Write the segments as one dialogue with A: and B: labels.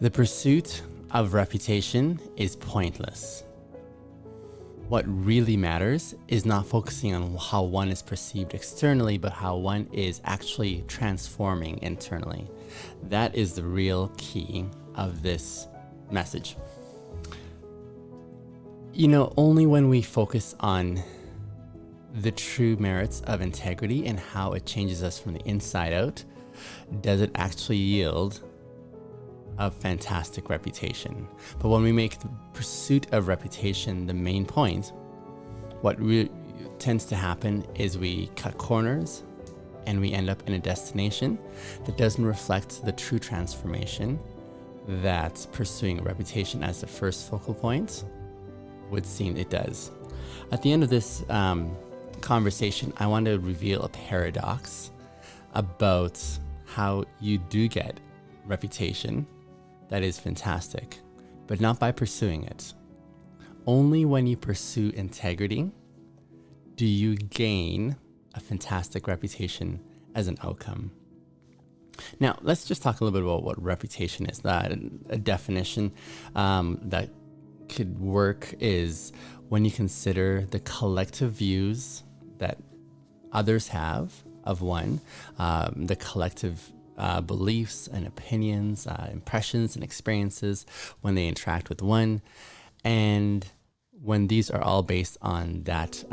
A: The pursuit of reputation is pointless. What really matters is not focusing on how one is perceived externally, but how one is actually transforming internally. That is the real key of this message. Only when we focus on the true merits of integrity and how it changes us from the inside out does it actually yield a fantastic reputation. But when we make the pursuit of reputation the main point, what tends to happen is we cut corners and we end up in a destination that doesn't reflect the true transformation that pursuing a reputation as the first focal point would seem it does. At the end of this conversation, I want to reveal a paradox about how you do get reputation that is fantastic, but not by pursuing it. Only when you pursue integrity do you gain a fantastic reputation as an outcome. Now, let's just talk a little bit about what reputation is. A definition that could work is when you consider the collective views that others have of one, the collective beliefs and opinions, impressions and experiences when they interact with one, and when these are all based on that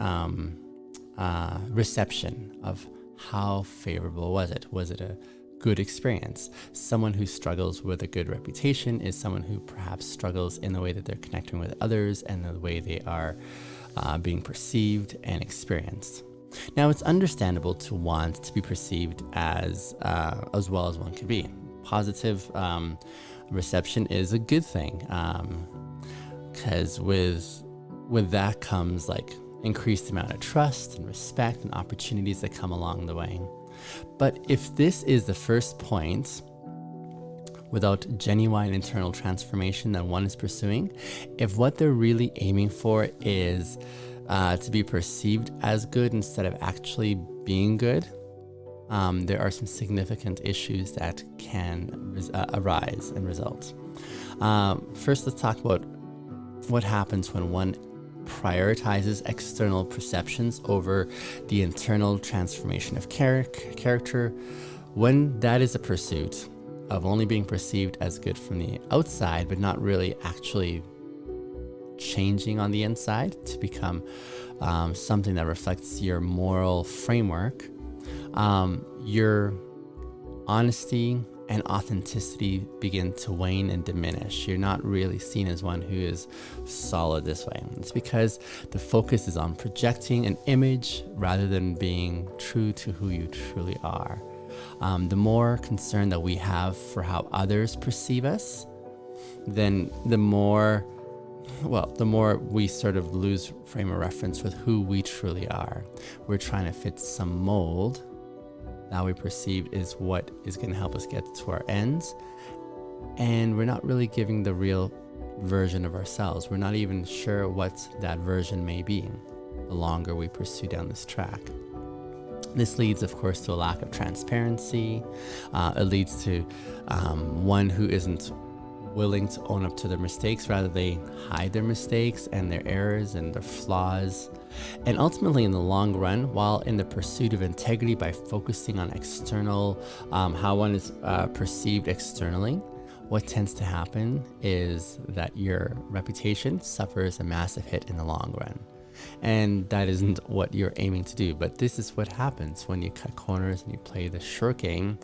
A: reception of how favorable was it? Was it a good experience? Someone who struggles with a good reputation is someone who perhaps struggles in the way that they're connecting with others and the way they are being perceived and experienced. Now, it's understandable to want to be perceived as well as one could be. Positive reception is a good thing, because with that comes like increased amount of trust and respect and opportunities that come along the way. But if this is the first point, without genuine internal transformation that one is pursuing, if what they're really aiming for is to be perceived as good instead of actually being good, there are some significant issues that can arise and result. First, let's talk about what happens when one prioritizes external perceptions over the internal transformation of character. When that is a pursuit of only being perceived as good from the outside, but not really actually changing on the inside to become something that reflects your moral framework, your honesty and authenticity begin to wane and diminish. You're not really seen as one who is solid this way. It's because the focus is on projecting an image rather than being true to who you truly are. The more concern that we have for how others perceive us, then the more we sort of lose frame of reference with who we truly are. We're trying to fit some mold that we perceive is what is going to help us get to our ends. And we're not really giving the real version of ourselves. We're not even sure what that version may be the longer we pursue down this track. This leads, of course, to a lack of transparency. It leads to one who isn't willing to own up to their mistakes. Rather, they hide their mistakes and their errors and their flaws. And ultimately, in the long run, while in the pursuit of integrity by focusing on external, how one is perceived externally, what tends to happen is that your reputation suffers a massive hit in the long run. And that isn't what you're aiming to do. But this is what happens when you cut corners and you play the short game,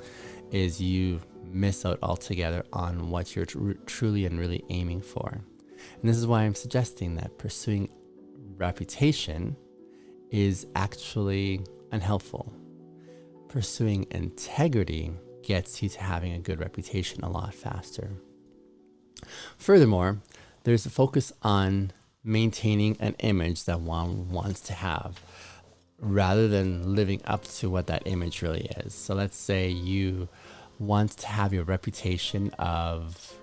A: is you miss out altogether on what you're truly and really aiming for. And this is why I'm suggesting that pursuing reputation is actually unhelpful. Pursuing integrity gets you to having a good reputation a lot faster. Furthermore, there's a focus on maintaining an image that one wants to have rather than living up to what that image really is. So let's say you want to have your reputation of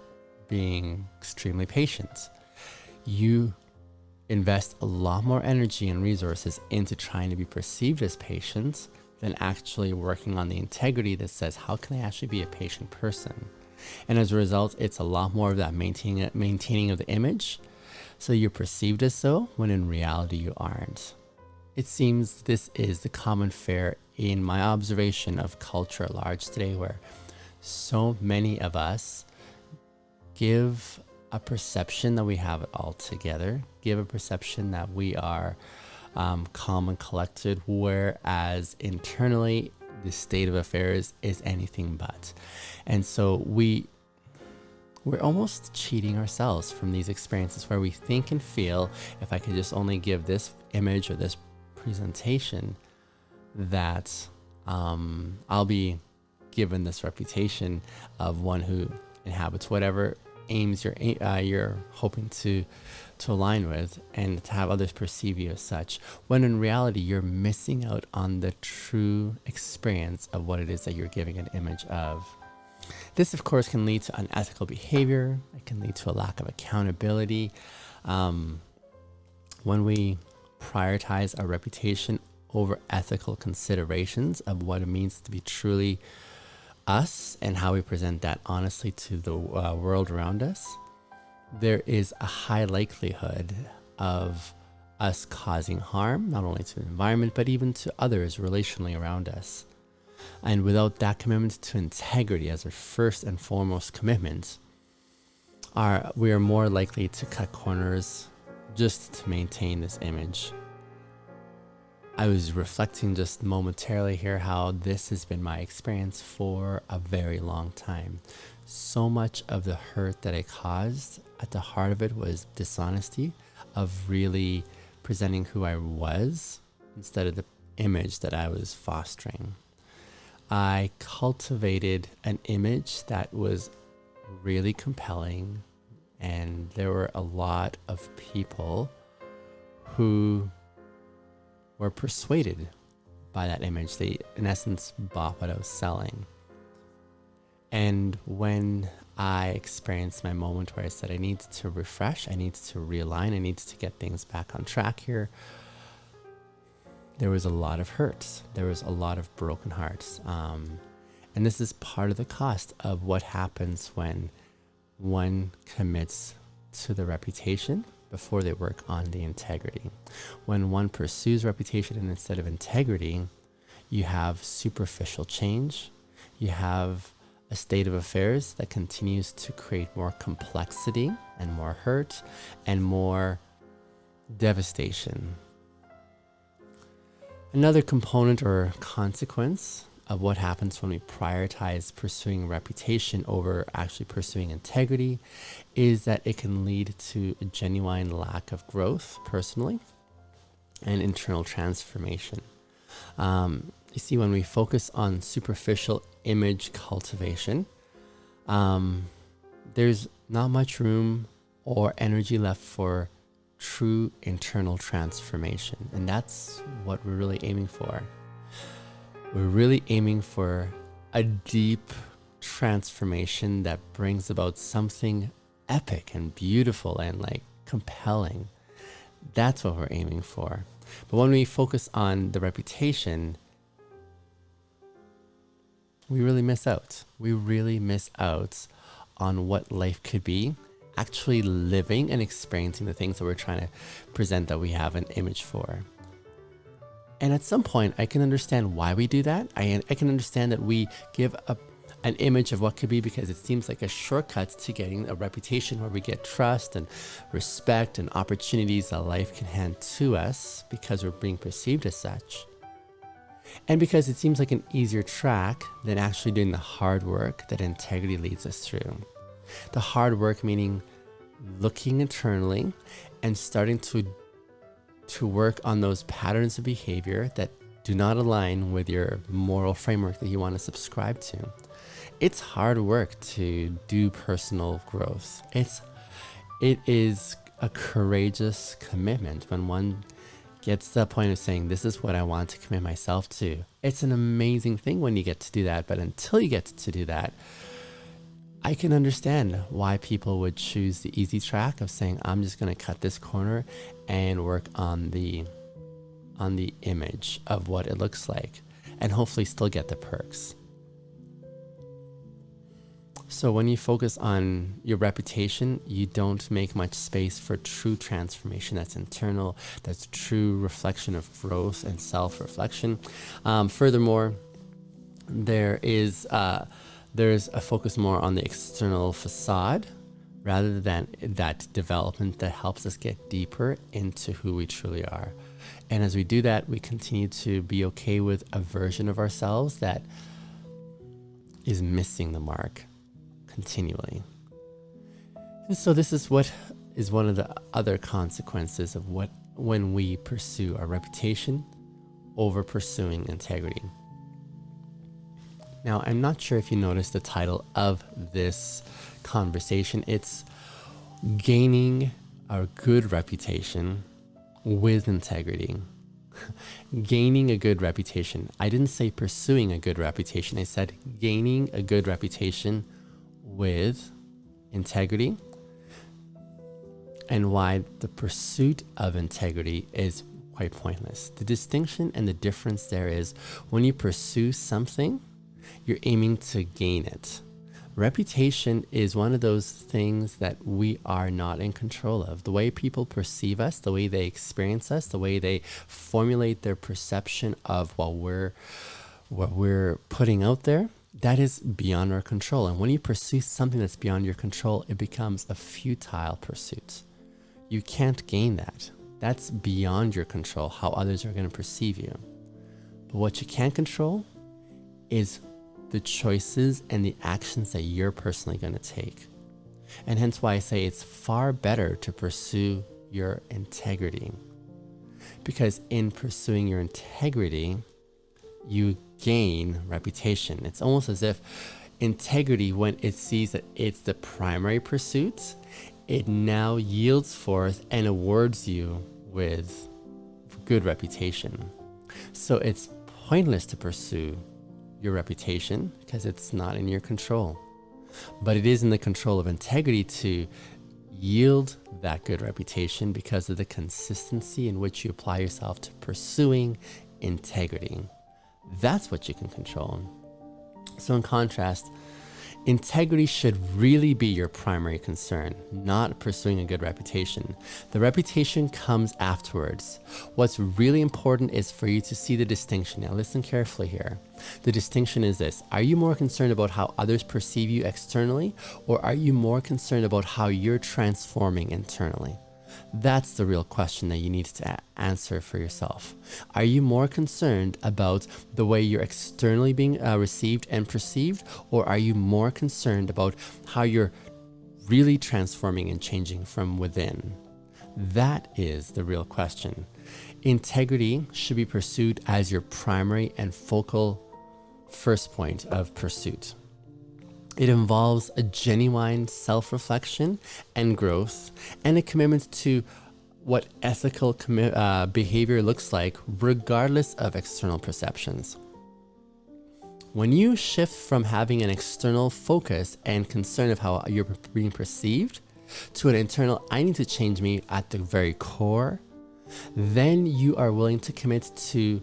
A: being extremely patient. You invest a lot more energy and resources into trying to be perceived as patient than actually working on the integrity that says, how can I actually be a patient person? And as a result, it's a lot more of that maintaining of the image. So you're perceived as so, when in reality you aren't. It seems this is the common fare in my observation of culture at large today, where so many of us give a perception that we have it all together, give a perception that we are calm and collected, whereas internally the state of affairs is anything but. And so we're almost cheating ourselves from these experiences where we think and feel, if I could just only give this image or this presentation, that I'll be given this reputation of one who inhabits whatever aims you're hoping to align with, and to have others perceive you as such, when in reality you're missing out on the true experience of what it is that you're giving an image of. This, of course, can lead to unethical behavior. It can lead to a lack of accountability. When we prioritize our reputation over ethical considerations of what it means to be truly us and how we present that honestly to the world around us, there is a high likelihood of us causing harm, not only to the environment, but even to others relationally around us. And without that commitment to integrity as our first and foremost commitment, we are more likely to cut corners just to maintain this image. I was reflecting just momentarily here how this has been my experience for a very long time. So much of the hurt that I caused, at the heart of it was dishonesty of really presenting who I was instead of the image that I was fostering. I cultivated an image that was really compelling, and there were a lot of people who were persuaded by that image. They, in essence, bought what I was selling. And when I experienced my moment where I said I need to refresh, I need to realign, I need to get things back on track here, there was a lot of hurts. There was a lot of broken hearts. And this is part of the cost of what happens when one commits to the reputation before they work on the integrity. When one pursues reputation instead of integrity, you have superficial change. You have a state of affairs that continues to create more complexity and more hurt and more devastation. Another component or consequence of what happens when we prioritize pursuing reputation over actually pursuing integrity is that it can lead to a genuine lack of growth personally and internal transformation. You see, when we focus on superficial image cultivation, there's not much room or energy left for true internal transformation. And that's what we're really aiming for. We're really aiming for a deep transformation that brings about something epic and beautiful and like compelling. That's what we're aiming for. But when we focus on the reputation, we really miss out. We really miss out on what life could be, actually living and experiencing the things that we're trying to present that we have an image for. And at some point, I can understand why we do that. I can understand that we give an image of what could be because it seems like a shortcut to getting a reputation where we get trust and respect and opportunities that life can hand to us because we're being perceived as such. And because it seems like an easier track than actually doing the hard work that integrity leads us through. The hard work meaning looking internally and starting to work on those patterns of behavior that do not align with your moral framework that you want to subscribe to. It's hard work to do personal growth. It is a courageous commitment when one gets to the point of saying, this is what I want to commit myself to. It's an amazing thing when you get to do that, but until you get to do that, I can understand why people would choose the easy track of saying, I'm just going to cut this corner and work on the image of what it looks like and hopefully still get the perks. So when you focus on your reputation, you don't make much space for true transformation that's internal, that's true reflection of growth and self-reflection. Furthermore, there's a focus more on the external facade rather than that development that helps us get deeper into who we truly are. And as we do that, we continue to be okay with a version of ourselves that is missing the mark continually. And so this is what is one of the other consequences of when we pursue our reputation over pursuing integrity. Now, I'm not sure if you noticed the title of this conversation. It's Gaining a Good Reputation with Integrity. Gaining a good reputation. I didn't say pursuing a good reputation. I said gaining a good reputation with integrity, and why the pursuit of integrity is quite pointless. The distinction and the difference there is when you pursue something, you're aiming to gain it. Reputation is one of those things that we are not in control of. The way people perceive us, the way they experience us, the way they formulate their perception of what we're putting out there, that is beyond our control. And when you pursue something that's beyond your control, it becomes a futile pursuit. You can't gain that. That's beyond your control, how others are going to perceive you. But what you can control is the choices and the actions that you're personally going to take. And hence why I say it's far better to pursue your integrity. Because in pursuing your integrity, you gain reputation. It's almost as if integrity, when it sees that it's the primary pursuit, it now yields forth and awards you with good reputation. So it's pointless to pursue your reputation because it's not in your control. But it is in the control of integrity to yield that good reputation because of the consistency in which you apply yourself to pursuing integrity. That's what you can control. So in contrast, integrity should really be your primary concern, not pursuing a good reputation. The reputation comes afterwards. What's really important is for you to see the distinction. Now listen carefully here. The distinction is this: are you more concerned about how others perceive you externally, or are you more concerned about how you're transforming internally? That's the real question that you need to answer for yourself. Are you more concerned about the way you're externally being received and perceived, or are you more concerned about how you're really transforming and changing from within? That is the real question. Integrity should be pursued as your primary and focal first point of pursuit. It involves a genuine self-reflection and growth, and a commitment to what ethical behavior looks like regardless of external perceptions. When you shift from having an external focus and concern of how you're being perceived to an internal, I need to change me at the very core, then you are willing to commit to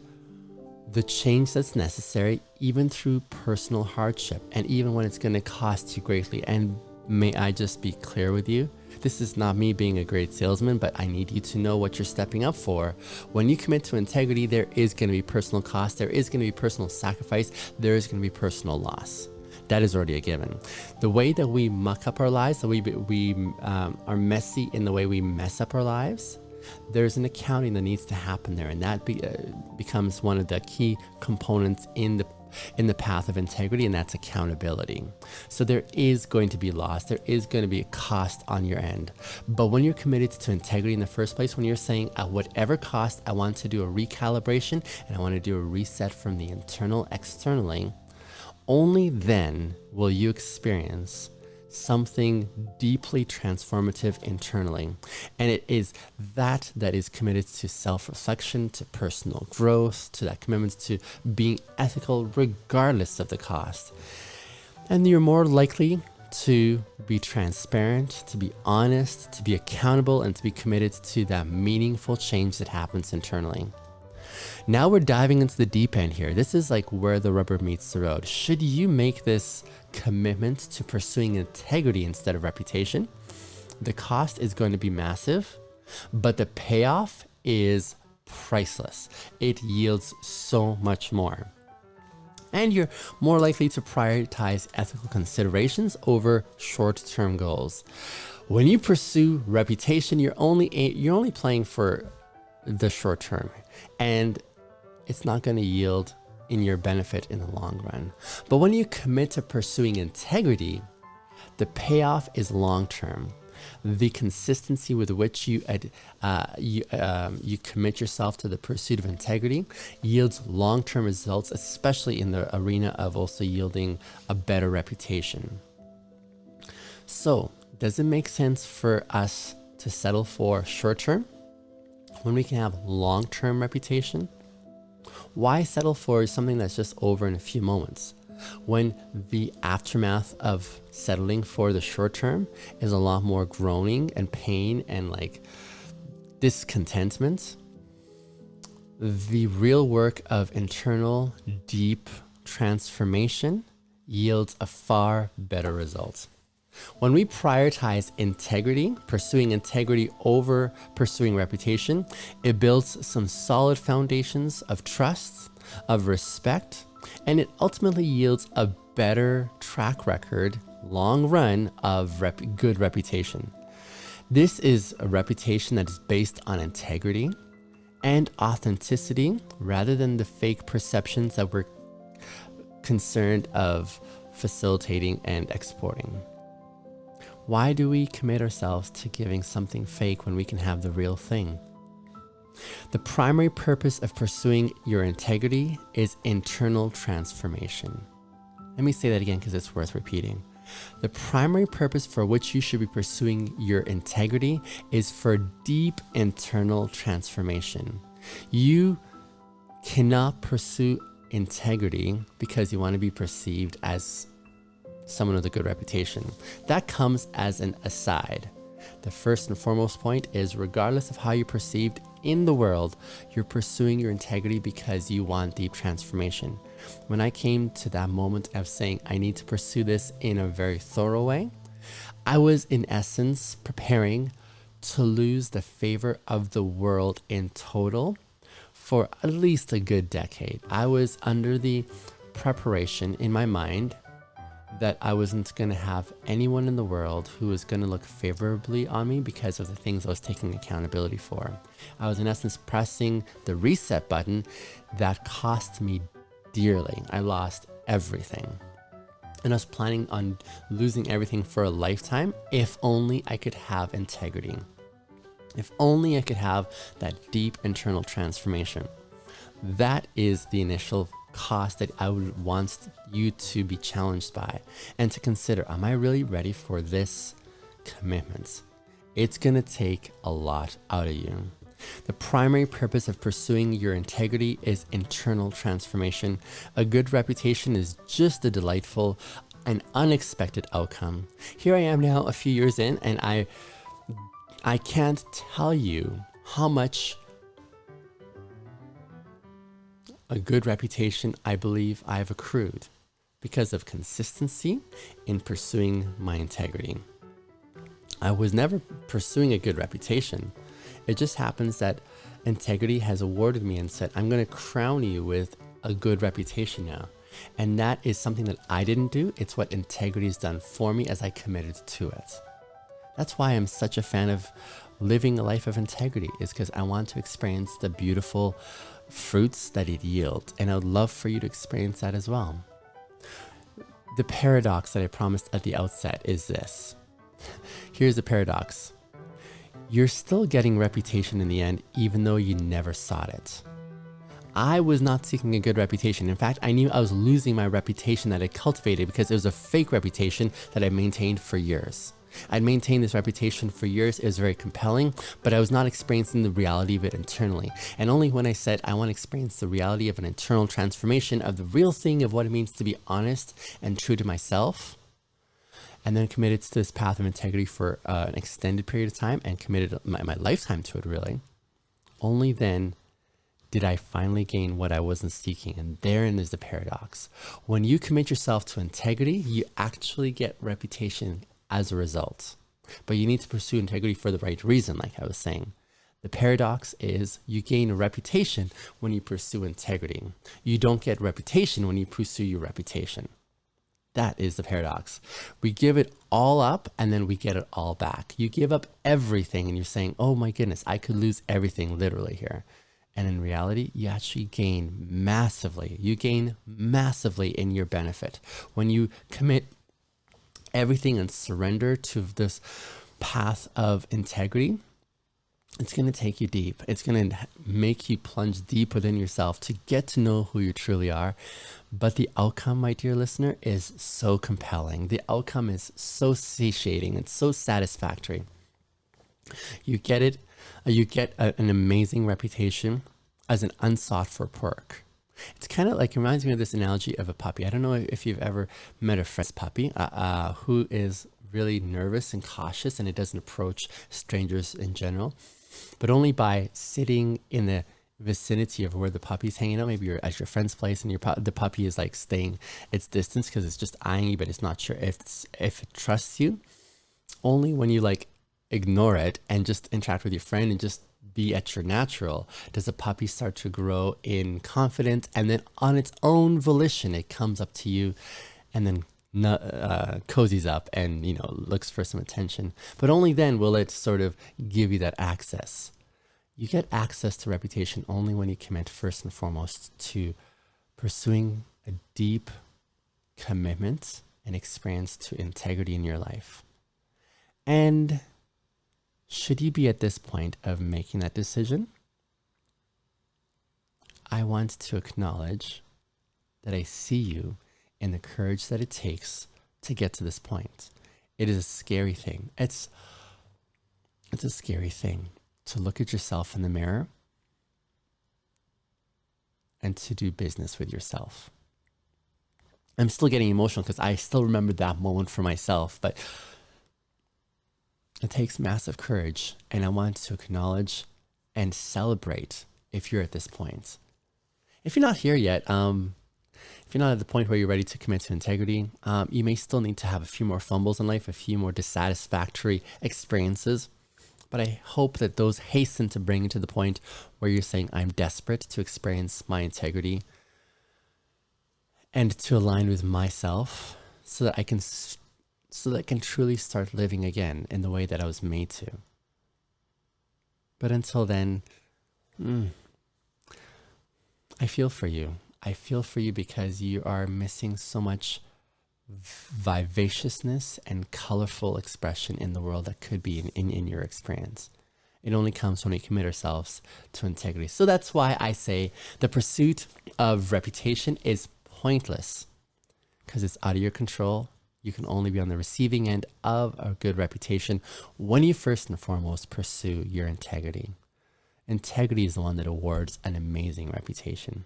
A: the change that's necessary, even through personal hardship, and even when it's going to cost you greatly. And may I just be clear with you, this is not me being a great salesman, but I need you to know what you're stepping up for. When you commit to integrity, there is going to be personal cost, there is going to be personal sacrifice, there is going to be personal loss. That is already a given. The way that we muck up our lives, the way we are messy in the way we mess up our lives, there's an accounting that needs to happen there, and that becomes one of the key components in the path of integrity, and that's accountability. So there is going to be loss, there is going to be a cost on your end. But when you're committed to integrity in the first place, when you're saying at whatever cost, I want to do a recalibration and I want to do a reset from the internal externally, only then will you experience something deeply transformative internally. And it is that is committed to self-reflection, to personal growth, to that commitment to being ethical regardless of the cost. And you're more likely to be transparent, to be honest, to be accountable, and to be committed to that meaningful change that happens internally. Now we're diving into the deep end here. This is like where the rubber meets the road. Should you make this commitment to pursuing integrity instead of reputation? The cost is going to be massive, but the payoff is priceless. It yields so much more. And you're more likely to prioritize ethical considerations over short-term goals. When you pursue reputation, you're only playing for the short term, and it's not going to yield in your benefit in the long run. But when you commit to pursuing integrity, the payoff is long term. The consistency with which you commit yourself to the pursuit of integrity yields long-term results, especially in the arena of also yielding a better reputation. So, does it make sense for us to settle for short-term when we can have long-term reputation? Why settle for something that's just over in a few moments, when the aftermath of settling for the short term is a lot more groaning and pain and like discontentment? The real work of internal, deep transformation yields a far better result. When we prioritize integrity, pursuing integrity over pursuing reputation, it builds some solid foundations of trust, of respect, and it ultimately yields a better track record, long run of good reputation. This is a reputation that is based on integrity and authenticity rather than the fake perceptions that we're concerned of facilitating and exporting. Why do we commit ourselves to giving something fake when we can have the real thing? The primary purpose of pursuing your integrity is internal transformation. Let me say that again because it's worth repeating. The primary purpose for which you should be pursuing your integrity is for deep internal transformation. You cannot pursue integrity because you want to be perceived as someone with a good reputation. That comes as an aside. The first and foremost point is, regardless of how you're perceived in the world, you're pursuing your integrity because you want deep transformation. When I came to that moment of saying, I need to pursue this in a very thorough way, I was in essence preparing to lose the favor of the world in total for at least a good decade. I was under the preparation in my mind that I wasn't going to have anyone in the world who was going to look favorably on me because of the things I was taking accountability for. I was in essence pressing the reset button that cost me dearly. I lost everything. And I was planning on losing everything for a lifetime if only I could have integrity. If only I could have that deep internal transformation. That is the initial cost that I would want you to be challenged by and to consider, am I really ready for this commitment? It's going to take a lot out of you. The primary purpose of pursuing your integrity is internal transformation. A good reputation is just a delightful and unexpected outcome. Here I am now a few years in, and I can't tell you how much a good reputation I believe I've accrued because of consistency in pursuing my integrity. I was never pursuing a good reputation. It just happens that integrity has awarded me and said, I'm going to crown you with a good reputation now. And that is something that I didn't do. It's what integrity has done for me as I committed to it. That's why I'm such a fan of living a life of integrity, is because I want to experience the beautiful fruits that it yields. And I would love for you to experience that as well. The paradox that I promised at the outset is this. Here's the paradox. You're still getting reputation in the end, even though you never sought it. I was not seeking a good reputation. In fact, I knew I was losing my reputation that I cultivated because it was a fake reputation that I maintained for years. I'd maintained this reputation for years. It was very compelling, but I was not experiencing the reality of it internally. And only when I said, I want to experience the reality of an internal transformation of the real thing of what it means to be honest and true to myself, and then committed to this path of integrity for an extended period of time and committed my lifetime to it, really. Only then Did I finally gain what I wasn't seeking? And therein is the paradox. When you commit yourself to integrity, you actually get reputation as a result. But you need to pursue integrity for the right reason, like I was saying. The paradox is you gain a reputation when you pursue integrity. You don't get reputation when you pursue your reputation. That is the paradox. We give it all up and then we get it all back. You give up everything and you're saying, oh my goodness, I could lose everything literally here. And in reality, you actually gain massively. You gain massively in your benefit. When you commit everything and surrender to this path of integrity, it's going to take you deep. It's going to make you plunge deep within yourself to get to know who you truly are. But the outcome, my dear listener, is so compelling. The outcome is so satiating and so satisfactory. You get it. You get an amazing reputation as an unsought for perk. It's kind of like, it reminds me of this analogy of a puppy. I don't know if you've ever met a friend's puppy who is really nervous and cautious, and it doesn't approach strangers in general, but only by sitting in the vicinity of where the puppy's hanging out. Maybe you're at your friend's place and the puppy is like staying its distance because it's just eyeing you, but it's not sure if it trusts you. Only when you like ignore it and just interact with your friend and just be at your natural does a puppy start to grow in confidence, and then on its own volition it comes up to you and then cozies up and looks for some attention. But only then will it sort of give you that access. You get access to reputation only when you commit first and foremost to pursuing a deep commitment and experience to integrity in your life. And should you be at this point of making that decision, I want to acknowledge that I see you in the courage that it takes to get to this point. It is a scary thing. It's a scary thing to look at yourself in the mirror and to do business with yourself. I'm still getting emotional because I still remember that moment for myself, but it takes massive courage, and I want to acknowledge and celebrate if you're at this point. If you're not here yet, if you're not at the point where you're ready to commit to integrity, you may still need to have a few more fumbles in life, a few more dissatisfactory experiences. But I hope that those hasten to bring you to the point where you're saying, I'm desperate to experience my integrity and to align with myself so that I can truly start living again in the way that I was made to. But until then, I feel for you. I feel for you because you are missing so much vivaciousness and colorful expression in the world that could be in your experience. It only comes when we commit ourselves to integrity. So that's why I say the pursuit of reputation is pointless, because it's out of your control. You can only be on the receiving end of a good reputation when you first and foremost pursue your integrity. Integrity is the one that awards an amazing reputation.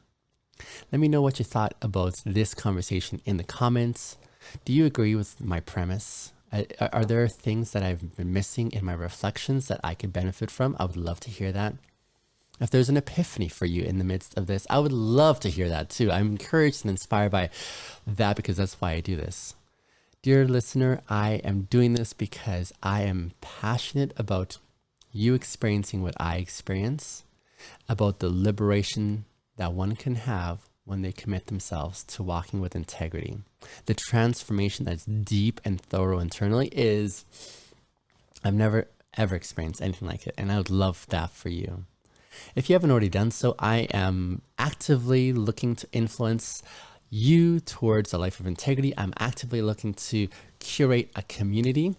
A: Let me know what you thought about this conversation in the comments. Do you agree with my premise? Are there things that I've been missing in my reflections that I could benefit from? I would love to hear that. If there's an epiphany for you in the midst of this, I would love to hear that too. I'm encouraged and inspired by that because that's why I do this. Dear listener, I am doing this because I am passionate about you experiencing what I experience, about the liberation that one can have when they commit themselves to walking with integrity. The transformation that's deep and thorough internally is, I've never ever experienced anything like it, and I would love that for you. If you haven't already done so, I am actively looking to influence you towards a life of integrity. I'm actively looking to curate a community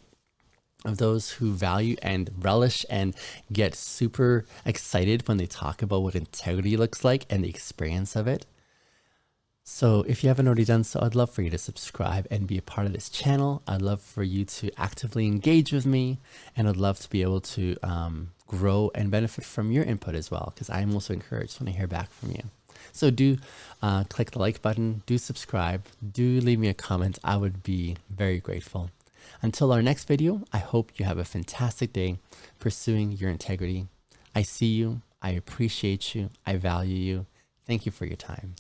A: of those who value and relish and get super excited when they talk about what integrity looks like and the experience of it. So if you haven't already done so, I'd love for you to subscribe and be a part of this channel. I'd love for you to actively engage with me, and I'd love to be able to grow and benefit from your input as well, because I'm also encouraged when I hear back from you. So do click the like button, do subscribe, do leave me a comment. I would be very grateful. Until our next video, I hope you have a fantastic day pursuing your integrity. I see you, I appreciate you. I value you. Thank you for your time.